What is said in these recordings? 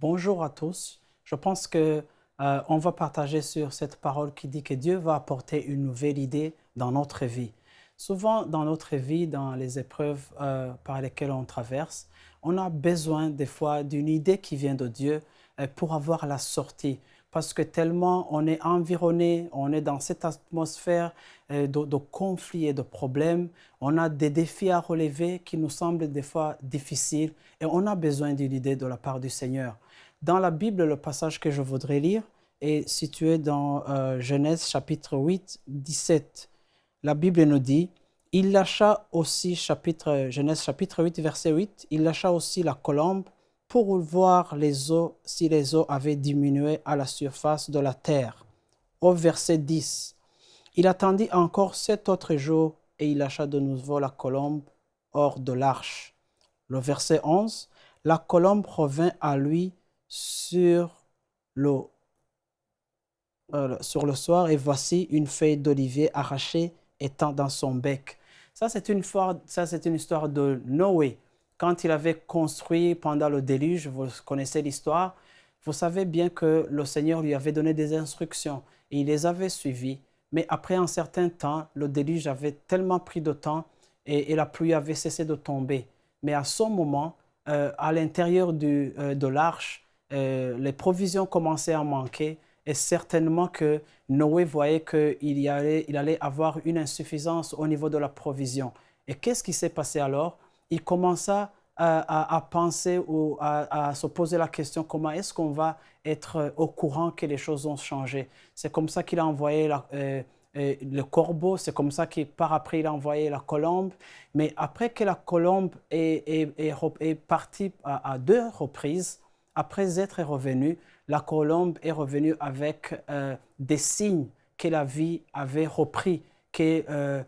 Bonjour à tous. Je pense que on va partager sur cette parole qui dit que Dieu va apporter une nouvelle idée dans notre vie. Souvent dans notre vie, dans les épreuves par lesquelles on traverse, on a besoin des fois d'une idée qui vient de Dieu pour avoir la sortie. Parce que tellement on est environné, on est dans cette atmosphère de conflits et de problèmes, on a des défis à relever qui nous semblent des fois difficiles et on a besoin d'une idée de la part du Seigneur. Dans la Bible, le passage que je voudrais lire est situé dans Genèse chapitre 8, 17. La Bible nous dit, il lâcha aussi, Genèse chapitre 8, verset 8, il lâcha aussi la colombe pour voir les eaux, si les eaux avaient diminué à la surface de la terre. Au verset 10, il attendit encore 7 autres jours et il lâcha de nouveau la colombe hors de l'arche. Le verset 11, la colombe revint à lui sur le, sur le soir et voici une feuille d'olivier arrachée étant dans son bec. Ça, c'est une histoire de Noé. Quand il avait construit pendant le déluge, vous connaissez l'histoire, vous savez bien que le Seigneur lui avait donné des instructions et il les avait suivies. Mais après un certain temps, le déluge avait tellement pris de temps et la pluie avait cessé de tomber. Mais à ce moment, à l'intérieur de l'arche, les provisions commençaient à manquer et certainement que Noé voyait il allait avoir une insuffisance au niveau de la provision. Et qu'est-ce qui s'est passé alors? Il commença à penser ou à se poser la question comment est-ce qu'on va être au courant que les choses ont changé. C'est comme ça qu'il a envoyé le corbeau, c'est comme ça qu'il par après il a envoyé la colombe. Mais après que la colombe est partie à 2 reprises, après être revenue, la colombe est revenue avec des signes que la vie avait repris, que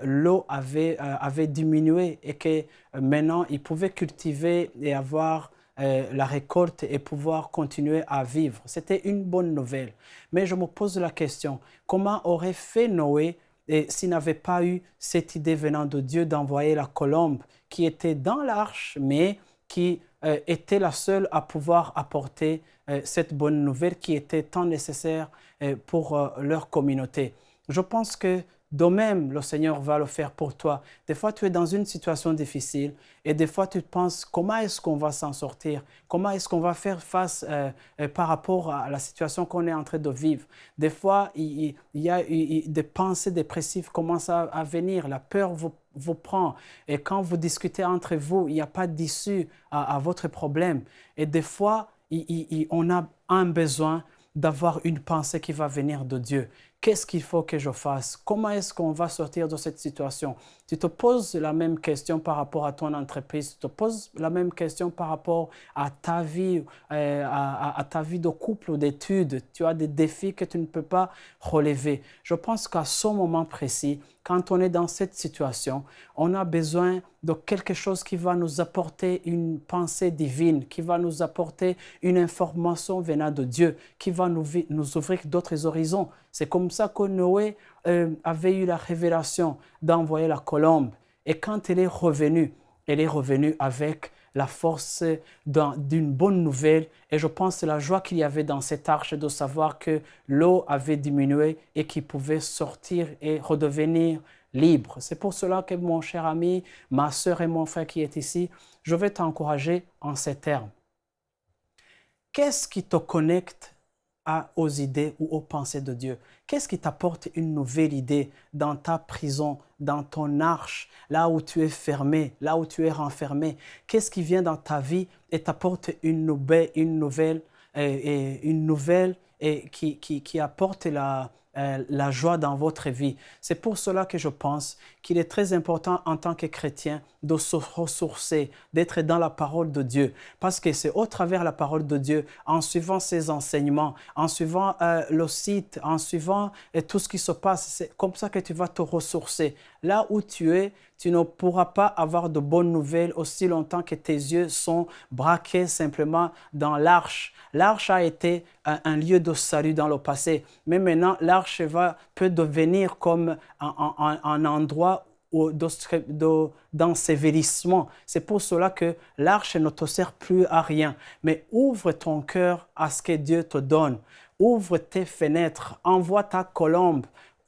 l'eau avait diminué et que maintenant il pouvait cultiver et avoir la récolte et pouvoir continuer à vivre. C'était une bonne nouvelle. Mais je me pose la question, comment aurait fait Noé s'il n'avait pas eu cette idée venant de Dieu d'envoyer la colombe qui était dans l'arche, mais qui était la seule à pouvoir apporter cette bonne nouvelle qui était tant nécessaire pour leur communauté. Je pense que de même, le Seigneur va le faire pour toi. Des fois, tu es dans une situation difficile et des fois, tu te penses comment est-ce qu'on va s'en sortir? Comment est-ce qu'on va faire face par rapport à la situation qu'on est en train de vivre? Des fois, il y a des pensées dépressives commencent à venir, la peur vous prend et quand vous discutez entre vous, il n'y a pas d'issue à votre problème. Et des fois, on a un besoin d'avoir une pensée qui va venir de Dieu. Qu'est-ce qu'il faut que je fasse? Comment est-ce qu'on va sortir de cette situation? Tu te poses la même question par rapport à ton entreprise, tu te poses la même question par rapport à ta vie, à ta vie de couple ou d'études. Tu as des défis que tu ne peux pas relever. Je pense qu'à ce moment précis, quand on est dans cette situation, on a besoin de quelque chose qui va nous apporter une pensée divine, qui va nous apporter une information venant de Dieu, qui va nous ouvrir d'autres horizons. C'est comme ça que Noé avait eu la révélation d'envoyer la colombe. Et quand elle est revenue avec la force d'une bonne nouvelle. Et je pense que c'est la joie qu'il y avait dans cette arche de savoir que l'eau avait diminué et qu'il pouvait sortir et redevenir libre. C'est pour cela que mon cher ami, ma sœur et mon frère qui est ici, je vais t'encourager en ces termes. Qu'est-ce qui te connecte aux idées ou aux pensées de Dieu? Qu'est-ce qui t'apporte une nouvelle idée dans ta prison, dans ton arche, là où tu es fermé, là où tu es renfermé? Qu'est-ce qui vient dans ta vie et t'apporte une nouvelle et qui apporte la joie dans votre vie? C'est pour cela que je pense qu'il est très important en tant que chrétien de se ressourcer, d'être dans la parole de Dieu. Parce que c'est au travers la parole de Dieu, en suivant ses enseignements, en suivant le site, en suivant tout ce qui se passe, c'est comme ça que tu vas te ressourcer. Là où tu es, tu ne pourras pas avoir de bonnes nouvelles aussi longtemps que tes yeux sont braqués simplement dans l'arche. L'arche a été un lieu de salut dans le passé, mais maintenant l'arche peut devenir comme un endroit d'ensevelissement. C'est pour cela que l'arche ne te sert plus à rien. Mais ouvre ton cœur à ce que Dieu te donne. Ouvre tes fenêtres, envoie ta colombe,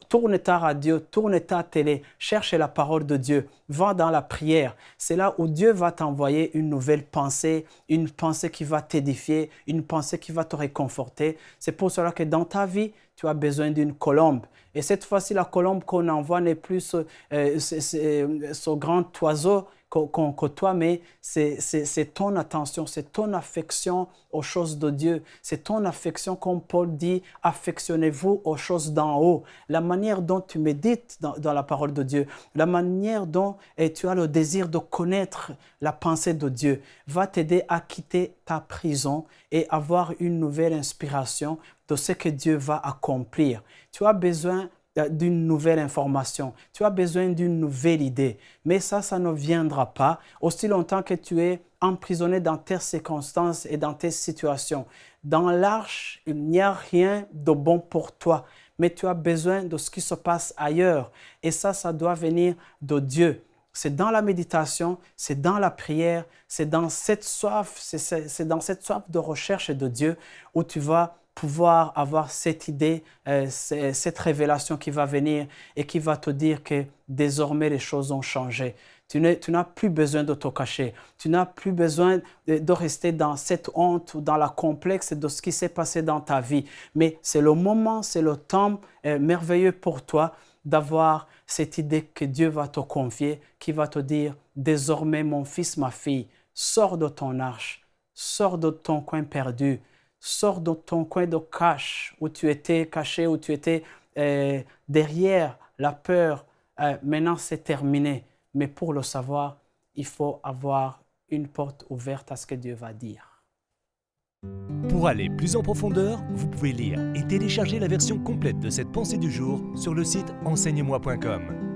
tourne ta radio, tourne ta télé, cherche la parole de Dieu, va dans la prière. C'est là où Dieu va t'envoyer une nouvelle pensée, une pensée qui va t'édifier, une pensée qui va te réconforter. C'est pour cela que dans ta vie, tu as besoin d'une colombe. Et cette fois-ci, la colombe qu'on envoie n'est plus ce grand oiseau qu'on côtoie, mais c'est ton attention, c'est ton affection aux choses de Dieu. C'est ton affection, comme Paul dit, affectionnez-vous aux choses d'en haut. La manière dont tu médites dans la parole de Dieu, la manière dont tu as le désir de connaître la pensée de Dieu, va t'aider à quitter ta prison et avoir une nouvelle inspiration de ce que Dieu va accomplir. Tu as besoin d'une nouvelle information, tu as besoin d'une nouvelle idée. Mais ça ne viendra pas aussi longtemps que tu es emprisonné dans tes circonstances et dans tes situations. Dans l'arche, il n'y a rien de bon pour toi, mais tu as besoin de ce qui se passe ailleurs. Et ça doit venir de Dieu. C'est dans la méditation, c'est dans la prière, c'est dans cette soif, c'est dans cette soif de recherche de Dieu où tu vas pouvoir avoir cette idée, cette révélation qui va venir et qui va te dire que désormais les choses ont changé. Tu n'as plus besoin de te cacher. Tu n'as plus besoin de rester dans cette honte ou dans la complexe de ce qui s'est passé dans ta vie. Mais c'est le moment, c'est le temps merveilleux pour toi d'avoir cette idée que Dieu va te confier, qui va te dire « Désormais, mon fils, ma fille, sors de ton arche, sors de ton coin perdu, sors de ton coin de cache où tu étais caché, où tu étais derrière la peur. Maintenant, c'est terminé. Mais pour le savoir, il faut avoir une porte ouverte à ce que Dieu va dire. » Pour aller plus en profondeur, vous pouvez lire et télécharger la version complète de cette pensée du jour sur le site enseigne-moi.com.